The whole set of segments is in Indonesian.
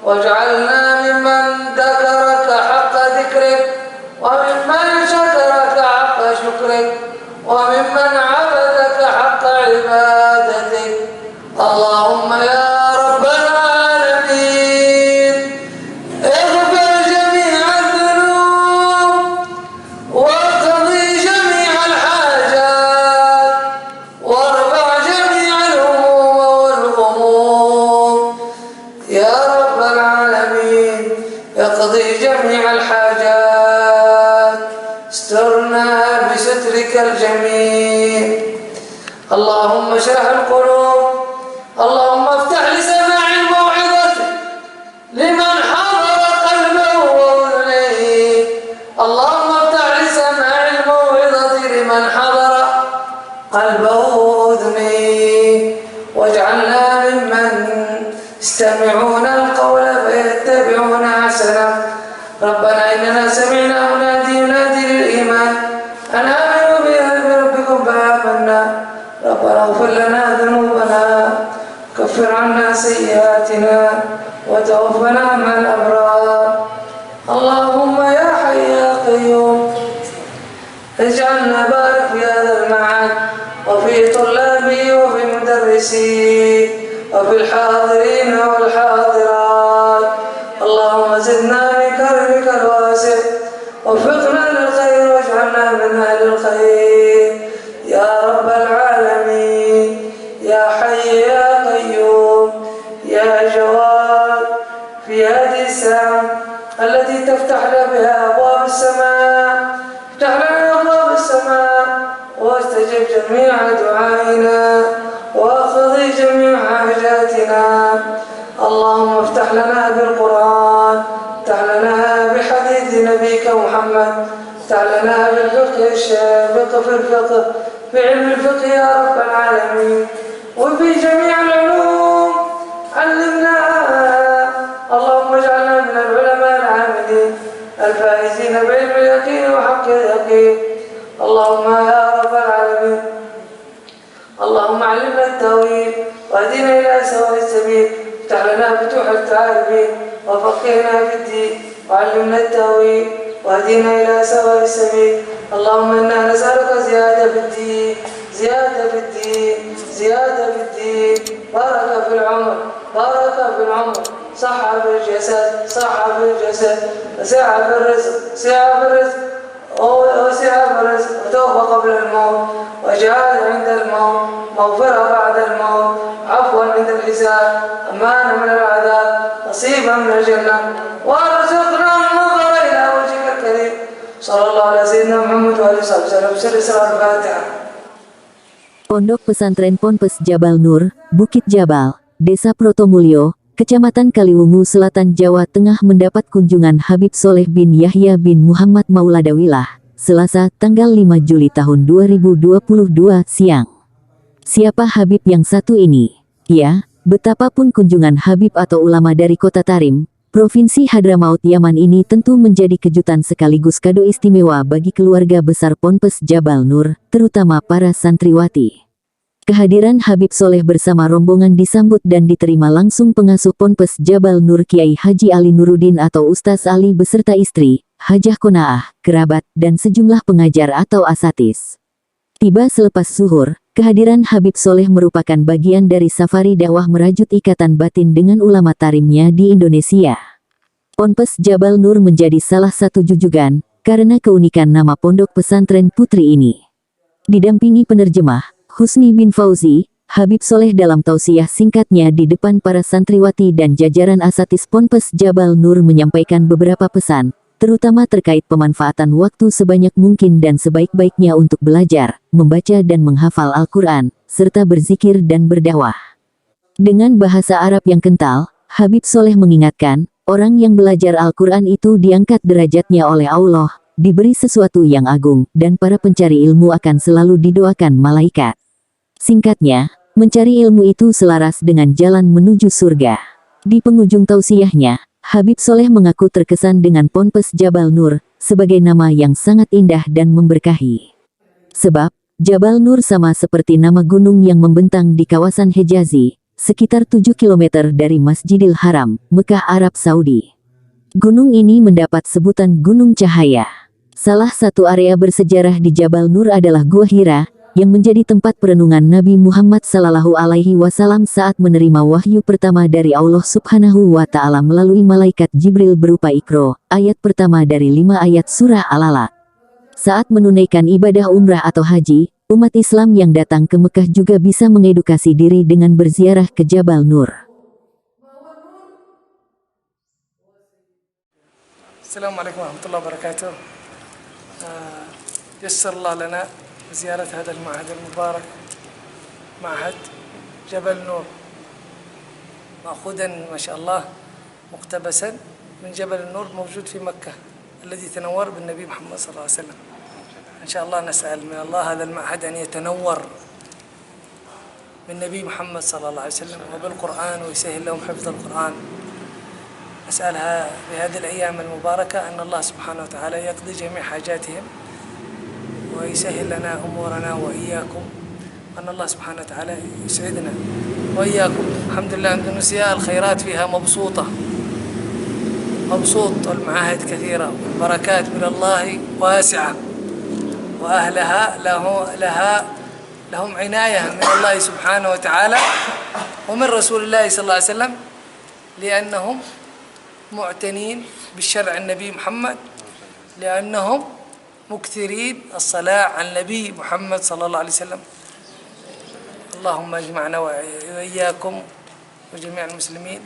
واجعلنا ممن ذكرك حق ذكرك وممن شكرك حق شكرك وممن عبدك حق عبادتك. اللهم يا رب العالمين اغفر جميع الذنوب واقضي جميع الحاجات وارفع جميع الهموم والغموم يا رب العالمين. اقضي جميع الحاجات استرنا بسترك الجميل. اللهم اشرح القلوب. اللهم افتح لسماع الموعظة لمن حضر قلبه وأذنيه. اللهم افتح لسماع الموعظة لمن حضر قلبه وأذنيه واجعلنا ممن يستمعون القول فيتبعون أحسنه. ربنا إننا سمعنا منادي ينادي للإيمان أن آمنوا بربكم فآمنا. ربنا اغفر لنا ذنوبنا كفر عنا سيئاتنا وتوفنا مع الأبرار. اللهم يا حي يا قيوم اجعلنا بارك في هذا المعهد وفي طلابه وفي مدرسيه وفي الحاضرين والحاضرات. اللهم زدنا من كرمك الواسع وفقنا للخير واجعلنا من أهل الخير يا رب العالمين. يا حي يا قيوم يا جواد في هذه الساعة التي تفتح لنا بها أبواب السماء، افتح لنا أبواب السماء واستجب جميع دعائنا واقضي جميع حاجاتنا. اللهم افتح لنا بالقرآن، افتح لنا بحديث نبيك محمد، افتح لنا بالفقه الشافق في الفقه في علم الفقه يا رب العالمين وفي جميع العلوم علمناها. اللهم اجعلنا من العلماء العاملين الفائزين بعلم اليقين وحق اليقين. اللهم يا رب العالمين اللهم علمنا التأويل واهدنا إلى سواء السبيل. افتح لنا فتوح العارفين وفقهنا في الدين وعلمنا التأويل واهدنا إلى سواء السبيل. اللهم إنا نسألك زيادة في الدين، زيادة في الدين، زيادة في الدين، بركة في العمر، بركة في العمر، صحة في الجسد، صحة في الجسد، وسعة في الرزق، سعة في الرزق وسعة في الرزق، وتوبة قبل الموت وجهاد عند الموت، مغفرة بعد الموت، عفوا عند الحساب، أمانة من العذاب، نصيبا من الجنة، وارزقنا النظر إلى وجهك الكريم. صلى الله على سيدنا محمد وآله وسلم. سر الفاتحة. Pondok Pesantren Ponpes Jabal Nur, Bukit Jabal, Desa Protomulyo, Kecamatan Kaliwungu Selatan Jawa Tengah mendapat kunjungan Habib Soleh bin Yahya bin Muhammad Mauladawilah, Selasa, tanggal 5 Juli tahun 2022 siang. Siapa Habib yang satu ini? Ya, betapapun kunjungan Habib atau ulama dari kota Tarim, Provinsi Hadramaut Yaman ini tentu menjadi kejutan sekaligus kado istimewa bagi keluarga besar Ponpes Jabal Nur, terutama para santriwati. Kehadiran Habib Soleh bersama rombongan disambut dan diterima langsung pengasuh Ponpes Jabal Nur Kiai Haji Ali Nuruddin atau Ustaz Ali beserta istri, Hajah Konaah, kerabat, dan sejumlah pengajar atau asatis. Tiba selepas zuhur, kehadiran Habib Soleh merupakan bagian dari safari dakwah merajut ikatan batin dengan ulama tarimnya di Indonesia. Ponpes Jabal Nur menjadi salah satu jujugan, karena keunikan nama pondok pesantren putri ini. Didampingi penerjemah, Husni bin Fauzi, Habib Soleh dalam tausiah singkatnya di depan para santriwati dan jajaran asatis Ponpes Jabal Nur menyampaikan beberapa pesan, terutama terkait pemanfaatan waktu sebanyak mungkin dan sebaik-baiknya untuk belajar, membaca dan menghafal Al-Quran, serta berzikir dan berdakwah. Dengan bahasa Arab yang kental, Habib Soleh mengingatkan, orang yang belajar Al-Quran itu diangkat derajatnya oleh Allah, diberi sesuatu yang agung, dan para pencari ilmu akan selalu didoakan malaikat. Singkatnya, mencari ilmu itu selaras dengan jalan menuju surga. Di penghujung tausiahnya, Habib Soleh mengaku terkesan dengan Ponpes Jabal Nur, sebagai nama yang sangat indah dan memberkahi. Sebab, Jabal Nur sama seperti nama gunung yang membentang di kawasan Hejazi, sekitar 7 km dari Masjidil Haram, Mekah, Arab Saudi. Gunung ini mendapat sebutan Gunung Cahaya. Salah satu area bersejarah di Jabal Nur adalah Gua Hira, yang menjadi tempat perenungan Nabi Muhammad SAW saat menerima wahyu pertama dari Allah Subhanahu wa Ta'ala melalui malaikat Jibril berupa Iqra, ayat pertama dari 5 ayat surah Al-Alaq. Saat menunaikan ibadah umrah atau haji, umat Islam yang datang ke Mekah juga bisa mengedukasi diri dengan berziarah ke Jabal Nur. Assalamualaikum warahmatullahi wabarakatuh. يسر الله لنا زيارة هذا المعهد المبارك، معهد جبل نور، مأخوذا ما شاء الله مقتبسا من جبل النور موجود في مكة الذي تنور بالنبي محمد صلى الله عليه وسلم. إن شاء الله نسأل من الله هذا المعهد أن يتنور بالنبي محمد صلى الله عليه وسلم وبالقرآن ويسهل لهم حفظ القرآن. نسألها بهذه الأيام المباركة أن الله سبحانه وتعالى يقضي جميع حاجاتهم ويسهل لنا أمورنا وإياكم، أن الله سبحانه وتعالى يسعدنا وإياكم. الحمد لله أندونيسيا الخيرات فيها مبسوط والمعاهد كثيرة والبركات من الله واسعة، وأهلها لهم عناية من الله سبحانه وتعالى ومن رسول الله صلى الله عليه وسلم، لأنهم معتنين بالشرع النبي محمد، لأنهم مكثرين الصلاة على النبي محمد صلى الله عليه وسلم. اللهم اجمعنا وإياكم وجميع المسلمين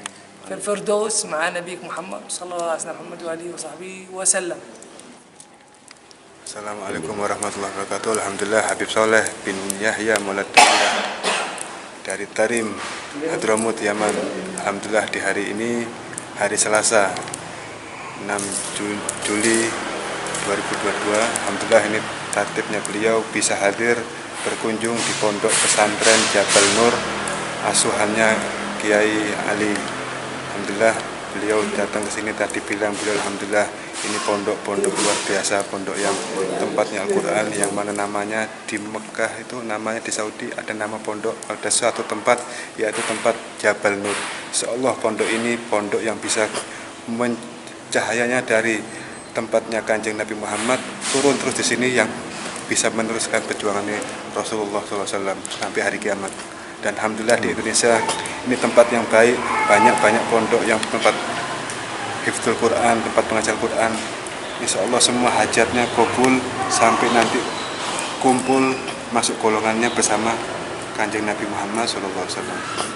في الفردوس مع نبيك محمد صلى الله عليه وسلم محمد وآله وصحبه وسلم. Assalamualaikum warahmatullahi wabarakatuh. Alhamdulillah, Habib Soleh bin Yahya Maulad Damirah dari Tarim, Hadramut, Yaman. Alhamdulillah di hari ini, hari Selasa 6 Juli 2022, alhamdulillah ini tertibnya beliau bisa hadir berkunjung di pondok pesantren Jabal Nur asuhannya Kiai Ali. Alhamdulillah beliau datang ke sini tadi bilang beliau alhamdulillah ini pondok luar biasa, pondok yang tempatnya Al-Quran, yang mana namanya di Mekah itu namanya, di Saudi ada nama pondok, ada suatu tempat yaitu tempat Jabal Nur. Insyaallah pondok ini pondok yang bisa cahayanya dari tempatnya Kanjeng Nabi Muhammad turun terus di sini, yang bisa meneruskan perjuangan Rasulullah SAW sampai hari kiamat. Dan alhamdulillah di Indonesia ini tempat yang baik, banyak pondok yang tempat hifdzul Quran, tempat pengajar Quran. Insya Allah semua hajatnya kabul sampai nanti kumpul masuk golongannya bersama Kanjeng Nabi Muhammad SAW.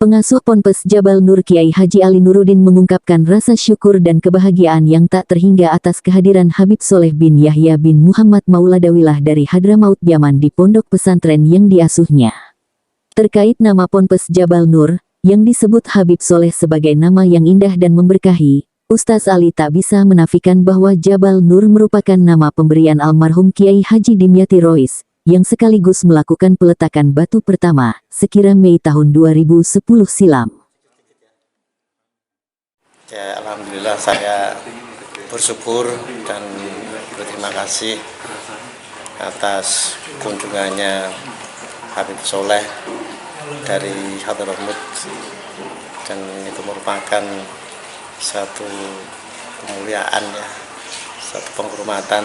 Pengasuh Ponpes Jabal Nur Kiai Haji Ali Nuruddin mengungkapkan rasa syukur dan kebahagiaan yang tak terhingga atas kehadiran Habib Soleh bin Yahya bin Muhammad Mauladawilah dari Hadramaut Yaman di pondok pesantren yang diasuhnya. Terkait nama Ponpes Jabal Nur, yang disebut Habib Soleh sebagai nama yang indah dan memberkahi, Ustaz Ali tak bisa menafikan bahwa Jabal Nur merupakan nama pemberian almarhum Kiai Haji Dimyati Rois, yang sekaligus melakukan peletakan batu pertama, sekira Mei tahun 2010 silam. Ya, alhamdulillah saya bersyukur dan berterima kasih atas kunjungannya Habib Soleh dari Hadramut, dan itu merupakan satu kemuliaan ya, satu penghormatan.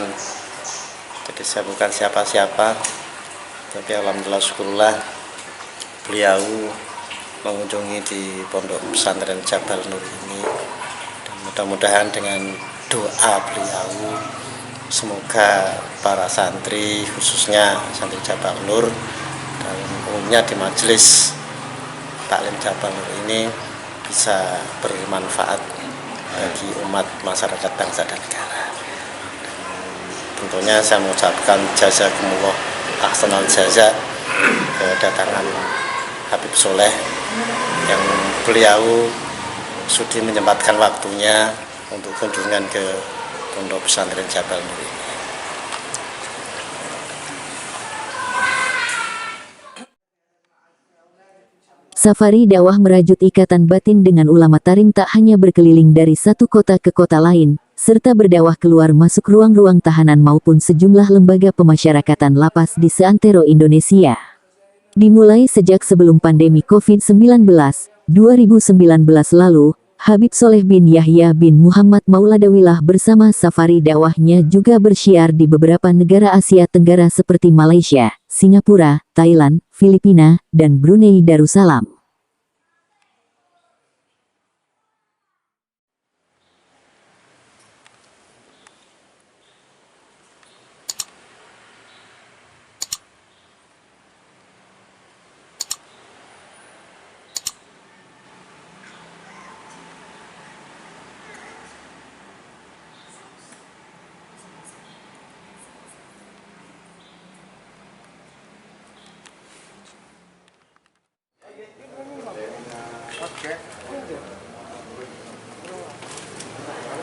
Jadi saya bukan siapa-siapa, tapi alhamdulillah syukurlah beliau mengunjungi di pondok pesantren Jabal Nur ini, dan mudah-mudahan dengan doa beliau semoga para santri, khususnya santri Jabal Nur dan umumnya di majelis taklim Jabal Nur ini bisa bermanfaat bagi umat masyarakat bangsa dan negara. Tentunya saya mengucapkan jazakumullah ahsanal jaza kedatangan Habib Soleh yang beliau sudi menyempatkan waktunya untuk kunjungan ke pondok pesantren Jabal Nur ini. Safari dakwah merajut ikatan batin dengan ulama Tarim tak hanya berkeliling dari satu kota ke kota lain, serta berdakwah keluar masuk ruang-ruang tahanan maupun sejumlah lembaga pemasyarakatan lapas di seantero Indonesia. Dimulai sejak sebelum pandemi COVID-19, 2019 lalu, Habib Soleh bin Yahya bin Muhammad Mauladawilah bersama safari dakwahnya juga bersyiar di beberapa negara Asia Tenggara seperti Malaysia, Singapura, Thailand, Filipina, dan Brunei Darussalam.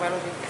Oke.